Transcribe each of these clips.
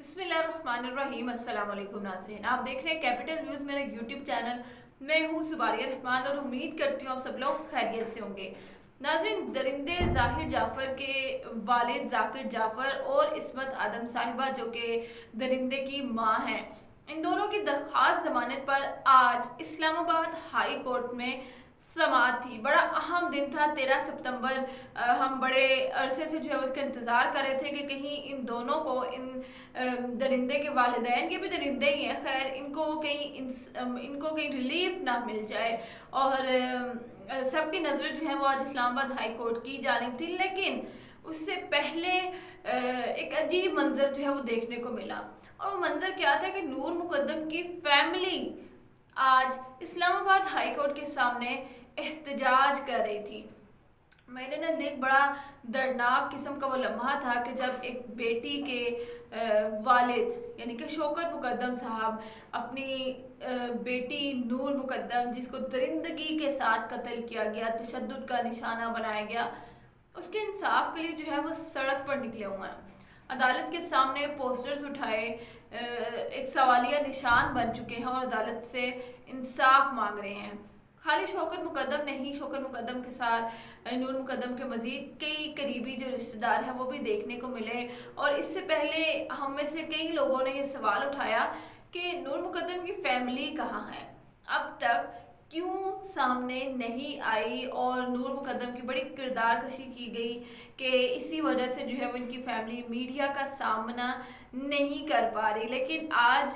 बिस्मिल्लाहिर्रहमानिर्रहीम। अस्सलाम वालेकुम नाज़रीन, आप देख रहे हैं कैपिटल न्यूज़, मेरा यूट्यूब चैनल। मैं हूँ सुबारिया रहमान और उम्मीद करती हूँ आप सब लोग खैरियत से होंगे। नाज़रीन, दरिंदे ज़ाहिर जाफ़र के वालिद ज़ाकिर जाफ़र और इस्मत आदम साहिबा जो कि दरिंदे की माँ हैं, इन दोनों की दरख्वास्त ज़मानत पर आज इस्लामाबाद हाई कोर्ट में समाअत थी। बड़ा अहम दिन था 13 सितंबर। हम बड़े अरसे से जो है उसका इंतज़ार कर रहे थे कि कहीं इन दोनों को, इन दरिंदे के वालिदैन, ये भी दरिंदे ही हैं, खैर इनको कहीं रिलीफ ना मिल जाए। और सबकी नज़रें जो है वो आज इस्लामाबाद हाई कोर्ट की जानिब थी। लेकिन उससे पहले एक अजीब मंजर जो है वो देखने को मिला। और वो मंजर क्या था कि नूर मुकद्दम की फैमिली आज इस्लामाबाद हाई कोर्ट के सामने एहतजाज कर रही थी। मेरे नज़दीक बड़ा दर्दनाक किस्म का वो लम्हा था कि जब एक बेटी के वालिद यानी कि शौकत मुकद्दम साहब अपनी बेटी नूर मुकद्दम, जिसको दरिंदगी के साथ कत्ल किया गया, तशद्दुद का निशाना बनाया गया, उसके इंसाफ के लिए जो है वो सड़क पर निकले हुए हैं। अदालत के सामने पोस्टर्स उठाए, एक सवालिया निशान बन चुके हैं और अदालत से इंसाफ मांग रहे हैं। खाली शौकत मुकद्दम नहीं, शौकत मुकद्दम के साथ नूर मुकद्दम के मज़ीद कई करीबी जो रिश्तेदार हैं वो भी देखने को मिले। और इससे पहले हम में से कई लोगों ने ये सवाल उठाया कि नूर मुकद्दम की फैमिली कहाँ है, अब तक क्यों सामने नहीं आई। और नूर मुकद्दम की बड़ी किरदार कशी की गई कि इसी वजह से जो है वो इनकी फैमिली मीडिया का सामना नहीं कर पा रही। लेकिन आज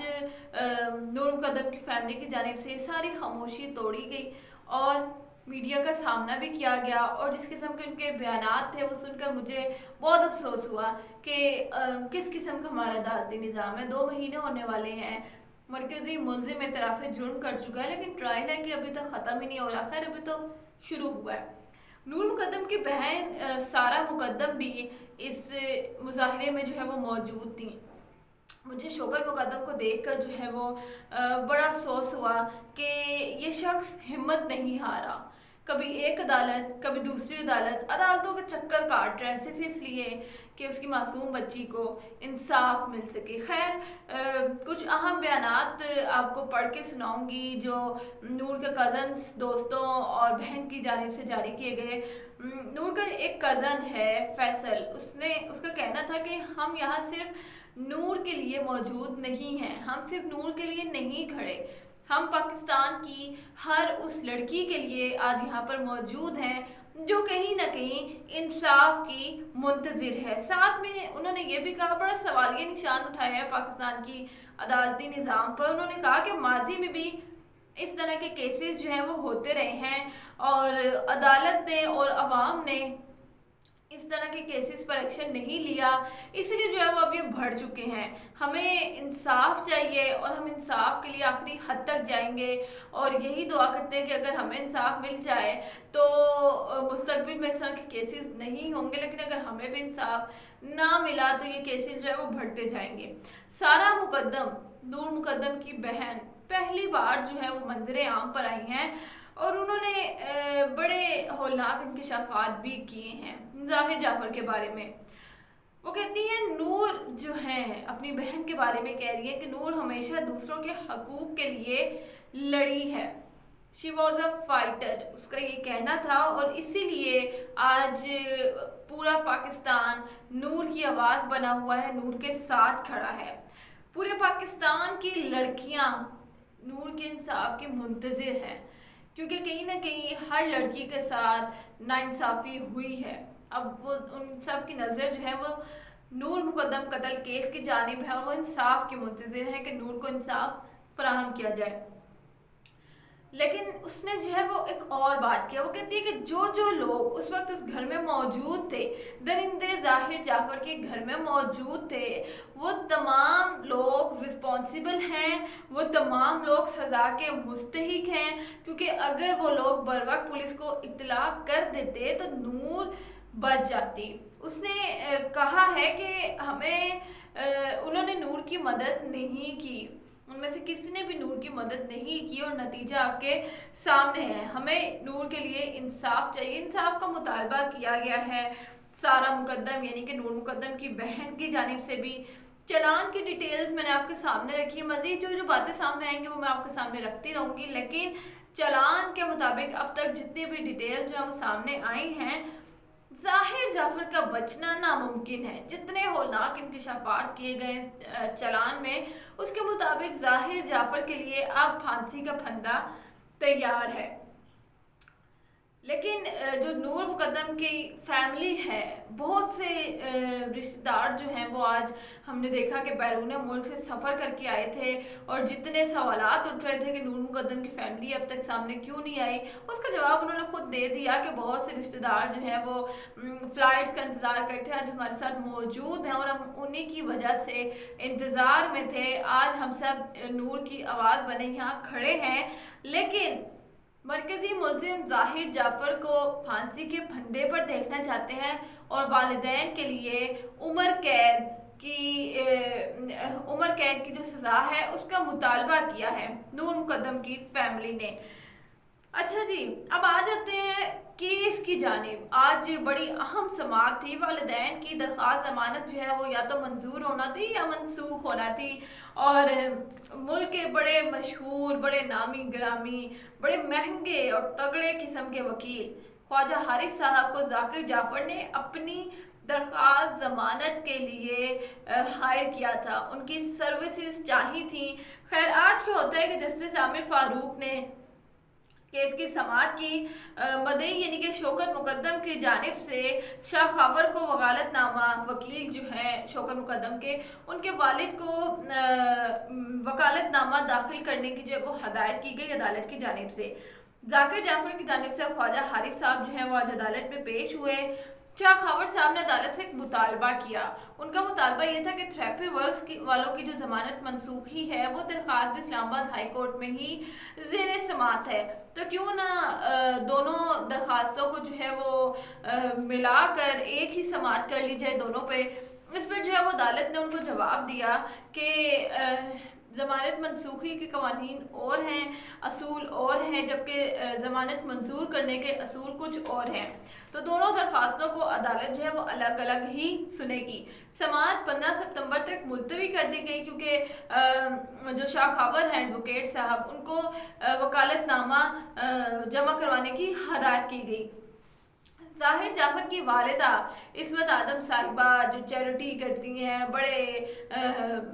नूर मुकद्दम की फैमिली की जानिब से सारी खामोशी तोड़ी गई और मीडिया का सामना भी किया गया। और जिस किस्म के उनके बयानात थे वो सुनकर मुझे बहुत अफसोस हुआ कि किस किस्म का हमारा अदालती निज़ाम है। 2 महीने होने वाले हैं, मरकजी मुलजिम एतराफ़ जुर्म कर चुका है, लेकिन ट्रायल है कि अभी तक ख़त्म ही नहीं हो रहा। खैर, अभी तो शुरू हुआ है। नूर मुकद्दम की बहन सारा मुकद्दम भी इस मुजाहरे में जो है वो मौजूद थी। मुझे शौकत मुकद्दम को देखकर जो है वो बड़ा अफसोस हुआ कि ये शख्स हिम्मत नहीं हारा। कभी एक अदालत, कभी दूसरी अदालत, अदालतों के चक्कर काट रहा है सिर्फ इसलिए कि उसकी मासूम बच्ची को इंसाफ मिल सके। खैर, कुछ अहम बयानात आपको पढ़ के सुनाऊंगी जो नूर के कज़न्स, दोस्तों और बहन की जानिब से जारी किए गए। नूर का एक कज़न है फैसल, उसका कहना था कि हम यहाँ सिर्फ नूर के लिए मौजूद नहीं हैं, हम सिर्फ नूर के लिए नहीं खड़े, हम पाकिस्तान की हर उस लड़की के लिए आज यहाँ पर मौजूद हैं जो कहीं ना कहीं इंसाफ की मुंतज़िर है। साथ में उन्होंने ये भी कहा, बड़ा सवालिया निशान उठाया है पाकिस्तान की अदालती निज़ाम पर। उन्होंने कहा कि माजी में भी इस तरह के केसेस जो हैं वो होते रहे हैं और अदालत ने और अवाम ने इस तरह के केसेस पर एक्शन नहीं लिया, इसलिए जो है वो अब ये बढ़ चुके हैं। हमें इंसाफ चाहिए और हम इंसाफ के लिए आखिरी हद तक जाएंगे और यही दुआ करते हैं कि अगर हमें इंसाफ मिल जाए तो मुस्तकबिल में इस तरह के केसेस नहीं होंगे। लेकिन अगर हमें भी इंसाफ ना मिला तो ये केसेस जो है वो बढ़ते जाएंगे। सारा मुकद्दम, नूर मुकद्दम की बहन, पहली बार जो है वो मंजरे आम पर आई हैं और उन्होंने बड़े हौलनाक इंकशाफात भी किए हैं ज़ाहिर जाफ़र के बारे में। वो कहती हैं, नूर जो है अपनी बहन के बारे में कह रही है कि नूर हमेशा दूसरों के हकूक़ के लिए लड़ी है, शी वॉज अ फाइटर, उसका ये कहना था। और इसीलिए आज पूरा पाकिस्तान नूर की आवाज़ बना हुआ है, नूर के साथ खड़ा है। पूरे पाकिस्तान की लड़कियाँ नूर के इंसाफ की मुंतज़िर हैं, क्योंकि कहीं ना कहीं हर लड़की के साथ नाइंसाफ़ी हुई है। अब वो उन सब की नज़रें जो है वो नूर मुकद्दम कत्ल केस की जानिब है और वो इंसाफ की मुंतज़िर है कि नूर को इंसाफ फराहम किया जाए। लेकिन उसने जो है वो एक और बात किया, वो कहती है कि जो लोग उस वक्त उस घर में मौजूद थे, दरिंदे ज़ाहिर जाफ़र के घर में मौजूद थे, वो तमाम लोग रिस्पॉन्सिबल हैं, वो तमाम लोग सज़ा के मुस्तहिक हैं। क्योंकि अगर वो लोग बर वक्त पुलिस को इत्तला कर देते तो नूर बच जाती। उसने कहा है कि उन्होंने नूर की मदद नहीं की, उनमें से किसी ने भी नूर की मदद नहीं की और नतीजा आपके सामने है। हमें नूर के लिए इंसाफ चाहिए, इंसाफ का मुतालबा किया गया है। सारा मुकद्दम यानी कि नूर मुकद्दम की बहन की जानिब से भी चलान की डिटेल्स मैंने आपके सामने रखी है, मज़ीद जो जो बातें सामने आएंगी वो मैं आपके सामने रखती रहूँगी, लेकिन चलान के मुताबिक अब तक जितनी भी डिटेल्स जो है वो सामने आई हैं, जाहिर जाफर का बचना नामुमकिन है। जितने होलनाक इंकशाफात किए गए चलान में, उसके मुताबिक जाहिर जाफर के लिए अब फांसी का फंदा तैयार है। लेकिन जो नूर मुकद्दम की फैमिली है, बहुत से रिश्तेदार जो हैं वो आज हमने देखा कि बैरून मुल्क से सफ़र करके आए थे, और जितने सवालात उठ रहे थे कि नूर मुकद्दम की फैमिली अब तक सामने क्यों नहीं आई, उसका जवाब उन्होंने खुद दे दिया कि बहुत से रिश्तेदार जो हैं वो फ़्लाइट्स का इंतज़ार करते हैं, आज हमारे साथ मौजूद हैं और हम उन्हीं की वजह से इंतज़ार में थे। आज हम सब नूर की आवाज़ बने यहाँ खड़े हैं, लेकिन मरकजी मुल्ज़िम जाहिर जाफर को फांसी के फंदे पर देखना चाहते हैं और वालिदैन के लिए उम्र कैद की जो सज़ा है उसका मुतालबा किया है नूर मुकद्दम की फैमिली ने। अच्छा जी, अब आ जाते हैं केस की जानिब। आज बड़ी अहम समाअत थी, वालिदैन की दरख्वास्त ज़मानत जो है वो या तो मंजूर होना थी या मनसूख होना थी, और मुल्क के बड़े मशहूर, बड़े नामी ग्रामी, बड़े महंगे और तगड़े किस्म के वकील ख्वाजा हारिस साहब को जाकिर जाफर ने अपनी दरख्वास्त ज़मानत के लिए हायर किया था, उनकी सर्विसेज चाहिए थी। खैर, आज क्या होता है कि जस्टिस आमिर फारूक ने केस की समाअत की मदई यानी कि शौकत मुकद्दम की जानिब से शाह खबर को वकालतनामा, वकील जो है शौकत मुकद्दम के, उनके वालिद को वकालतनामा दाखिल करने की जो है वो हदायत की गई अदालत की जानिब से। जाकिर जाफर की जानिब से ख्वाजा हारिस साहब जो हैं वो आज अदालत में पेश हुए। शाह खबर साहब ने अदालत से एक मुतालबा किया। उनका मुतालबा ये था कि थेरेपी वर्क्स वालों की जो जमानत मनसूखी है वो दरख्वास्त इस्लामाबाद हाई कोर्ट में ही ज़ेर समाअत है, तो क्यों ना दोनों दरख्वास्तों को जो है वो मिलाकर एक ही समाअत कर ली जाए दोनों पे। इस पर जो है वो अदालत ने उनको जवाब दिया कि ज़मानत मनसूखी के कवानीन और हैं, असूल और हैं, जबकि ज़मानत मंजूर करने के असूल कुछ और हैं, तो दोनों दरख्वास्तों को अदालत जो है वो अलग अलग ही सुनेगी। समाअत 15 सितंबर तक मुलतवी कर दी गई, क्योंकि जो शाह खबर हैं एडवोकेट साहब, उनको वकालतनामा जमा करवाने की हदायत की गई। जाहिर जाफर की वालिदा इस्मत आदम साहिबा, जो चैरिटी करती हैं, बड़े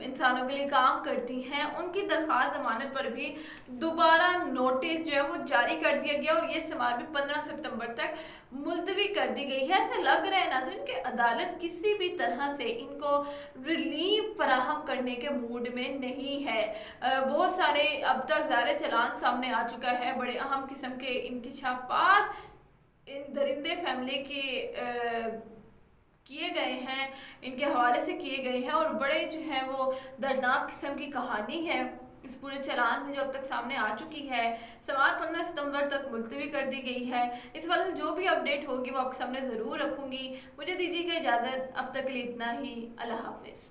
इंसानों के लिए काम करती हैं, उनकी दरख्वास्त ज़मानत पर भी दोबारा नोटिस जो है वो जारी कर दिया गया और ये समाअत भी 15 सितंबर तक मुलतवी कर दी गई है। ऐसा लग रहा है नाज़रीन कि अदालत किसी भी तरह से इनको रिलीफ फराहम करने के मूड में नहीं है। बहुत सारे अब तक ज़ाहिर चलान सामने आ चुका है, बड़े अहम किस्म के इंकशाफात इन दरिंदे फैमिली के किए गए हैं, इनके हवाले से किए गए हैं, और बड़े जो है वो दर्दनाक किस्म की कहानी है इस पूरे चलान में जो अब तक सामने आ चुकी है। समाअत 15 सितंबर तक मुलतवी कर दी गई है। इस वाले जो भी अपडेट होगी वो आपके सामने ज़रूर रखूँगी। मुझे दीजिएगा इजाज़त, अब तक के लिए इतना ही। अल्लाह हाफिज़।